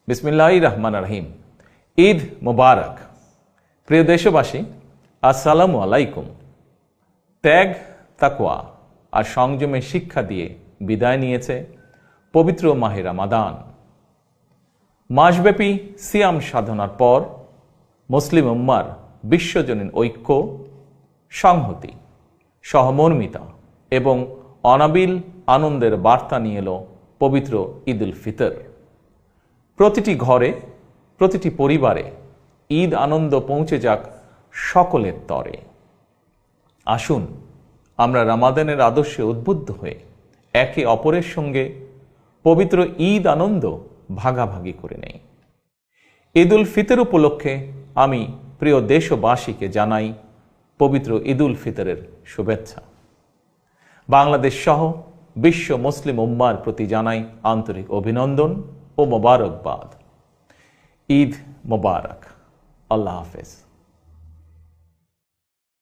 বিসমিল্লাহির রহমানির রহিম। ঈদ মোবারক। প্রিয় দেশবাসী, আসসালামু আলাইকুম। ত্যাগ, তাকওয়া আর সংযমের শিক্ষা দিয়ে বিদায় নিয়েছে পবিত্র মাহে রমাদান। মাসব্যাপী সিয়াম সাধনার পর মুসলিম উম্মার বিশ্বজনীন ঐক্য, সংহতি, সহমর্মিতা এবং অনাবিল আনন্দের বার্তা নিয়ে এলো পবিত্র ঈদ উল ফিতর। প্রতিটি ঘরে, প্রতিটি পরিবারে ঈদ আনন্দ পৌঁছে যাক সকলের তরে। আসুন আমরা রমাদানের আদর্শে উদ্বুদ্ধ হয়ে একে অপরের সঙ্গে পবিত্র ঈদ আনন্দ ভাগাভাগি করে নেই। ঈদ উল ফিতর উপলক্ষে আমি প্রিয় দেশবাসীকে জানাই পবিত্র ঈদ উল ফিতরের শুভেচ্ছা। বাংলাদেশ সহ বিশ্ব মুসলিম উম্মার প্রতি জানাই আন্তরিক অভিনন্দন ও মোবারকবাদ। ঈদ মোবারক। আল্লাহ হাফেজ।